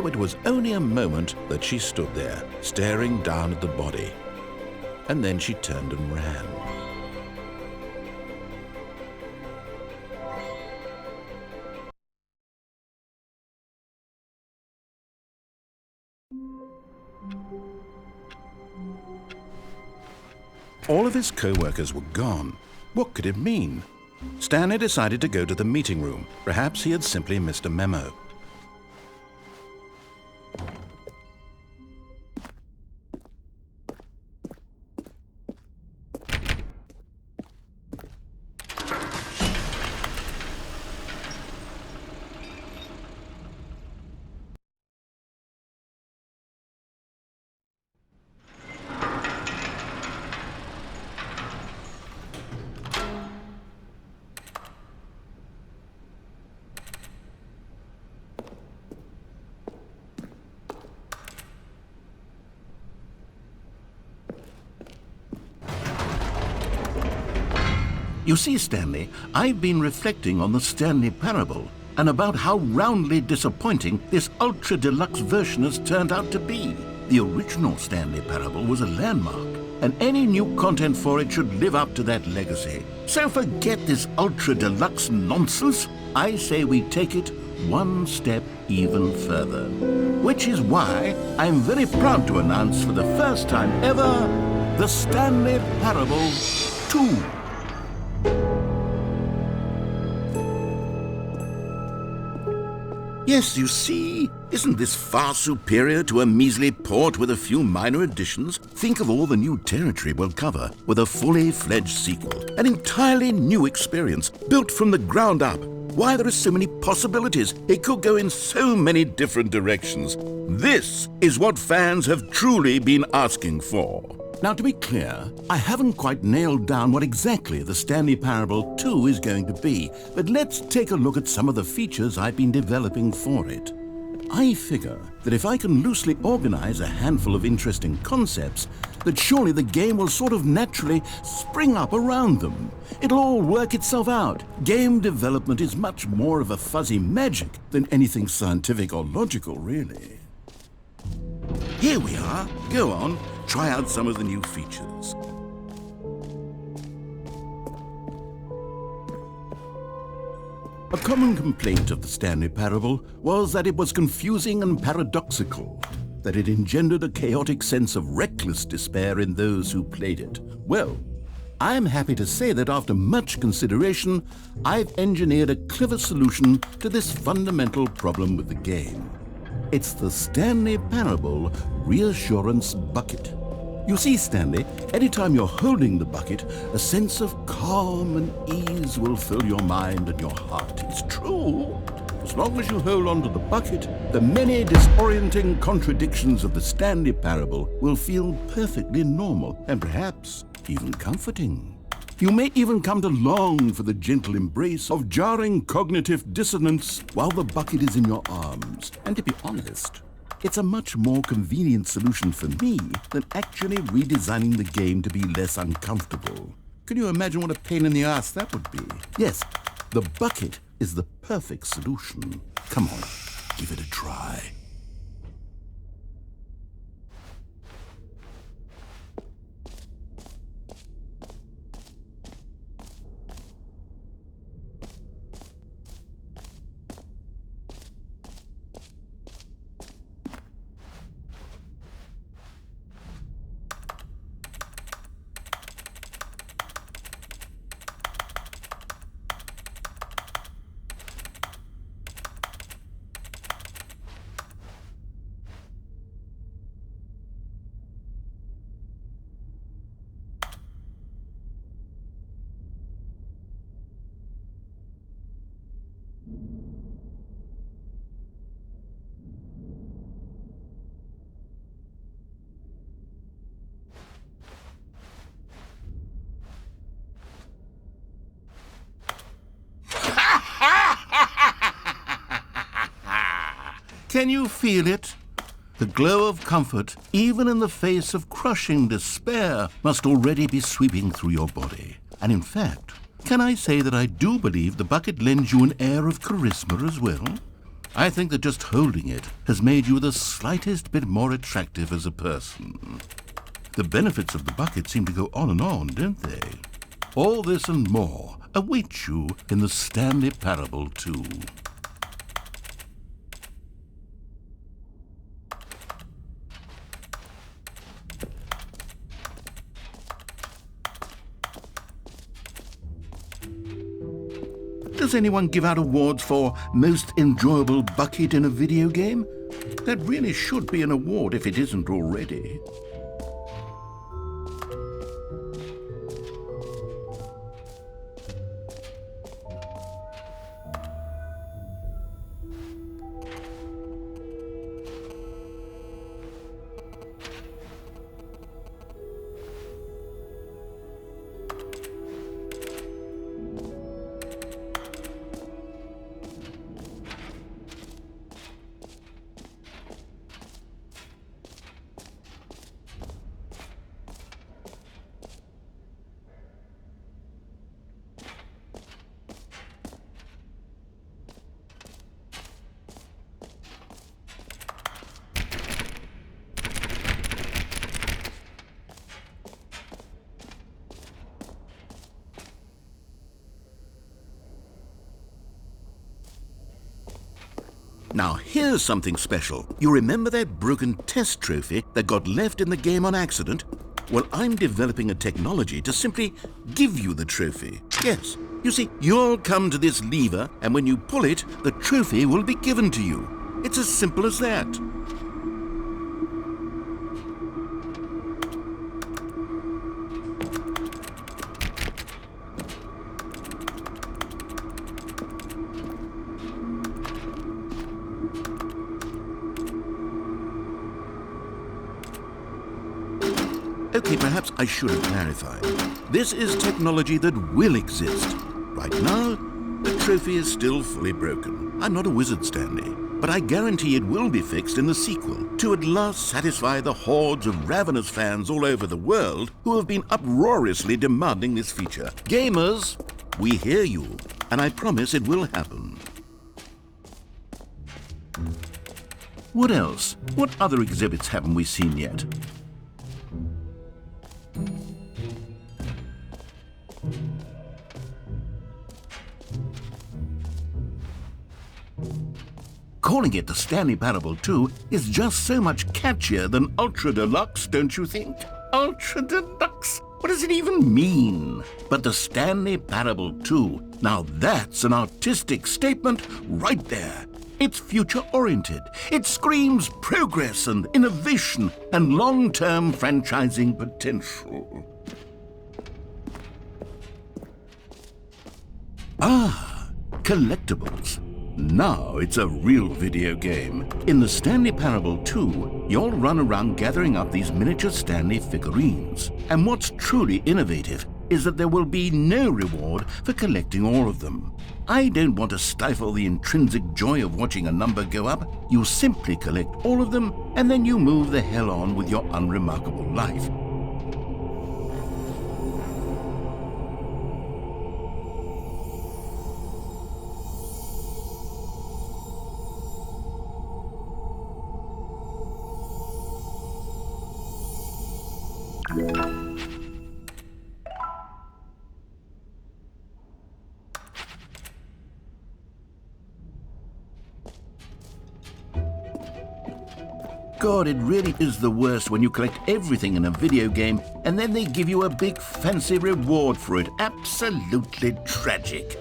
It was only a moment that she stood there, staring down at the body. And then she turned and ran. All of his co-workers were gone. What could it mean? Stanley decided to go to the meeting room. Perhaps he had simply missed a memo. You see, Stanley, I've been reflecting on the Stanley Parable and about how roundly disappointing this ultra-deluxe version has turned out to be. The original Stanley Parable was a landmark, and any new content for it should live up to that legacy. So forget this ultra-deluxe nonsense. I say we take it one step even further. Which is why I'm very proud to announce for the first time ever, the Stanley Parable 2. Yes, you see, isn't this far superior to a measly port with a few minor additions? Think of all the new territory we'll cover with a fully fledged sequel. An entirely new experience, built from the ground up. Why, there are so many possibilities. It could go in so many different directions. This is what fans have truly been asking for. Now, to be clear, I haven't quite nailed down what exactly the Stanley Parable 2 is going to be, but let's take a look at some of the features I've been developing for it. I figure that if I can loosely organize a handful of interesting concepts, that surely the game will sort of naturally spring up around them. It'll all work itself out. Game development is much more of a fuzzy magic than anything scientific or logical, really. Here we are. Go on. Try out some of the new features. A common complaint of the Stanley Parable was that it was confusing and paradoxical, that it engendered a chaotic sense of reckless despair in those who played it. Well, I'm happy to say that after much consideration, I've engineered a clever solution to this fundamental problem with the game. It's the Stanley Parable Reassurance Bucket. You see, Stanley, anytime you're holding the bucket, a sense of calm and ease will fill your mind and your heart. It's true. As long as you hold on to the bucket, the many disorienting contradictions of the Stanley Parable will feel perfectly normal and perhaps even comforting. You may even come to long for the gentle embrace of jarring cognitive dissonance while the bucket is in your arms. And to be honest, it's a much more convenient solution for me than actually redesigning the game to be less uncomfortable. Can you imagine what a pain in the ass that would be? Yes, the bucket is the perfect solution. Come on, give it a try. Can you feel it? The glow of comfort, even in the face of crushing despair, must already be sweeping through your body. And in fact, can I say that I do believe the bucket lends you an air of charisma as well? I think that just holding it has made you the slightest bit more attractive as a person. The benefits of the bucket seem to go on and on, don't they? All this and more await you in the Stanley Parable 2. Does anyone give out awards for most enjoyable bucket in a video game? That really should be an award if it isn't already. Now here's something special. You remember that broken test trophy that got left in the game on accident? Well, I'm developing a technology to simply give you the trophy. Yes, you see, you'll come to this lever, and when you pull it, the trophy will be given to you. It's as simple as that. Okay, perhaps I should have clarified. This is technology that will exist. Right now, the trophy is still fully broken. I'm not a wizard, Stanley, but I guarantee it will be fixed in the sequel to at last satisfy the hordes of ravenous fans all over the world who have been uproariously demanding this feature. Gamers, we hear you, and I promise it will happen. What else? What other exhibits haven't we seen yet? Calling it the Stanley Parable 2 is just so much catchier than Ultra Deluxe, don't you think? Ultra Deluxe? What does it even mean? But the Stanley Parable 2, now that's an artistic statement right there. It's future-oriented. It screams progress and innovation and long-term franchising potential. Ah, collectibles. Now it's a real video game. In the Stanley Parable 2, you'll run around gathering up these miniature Stanley figurines. And what's truly innovative is that there will be no reward for collecting all of them. I don't want to stifle the intrinsic joy of watching a number go up. You simply collect all of them, and then you move the hell on with your unremarkable life. God, it really is the worst when you collect everything in a video game and then they give you a big fancy reward for it. Absolutely tragic.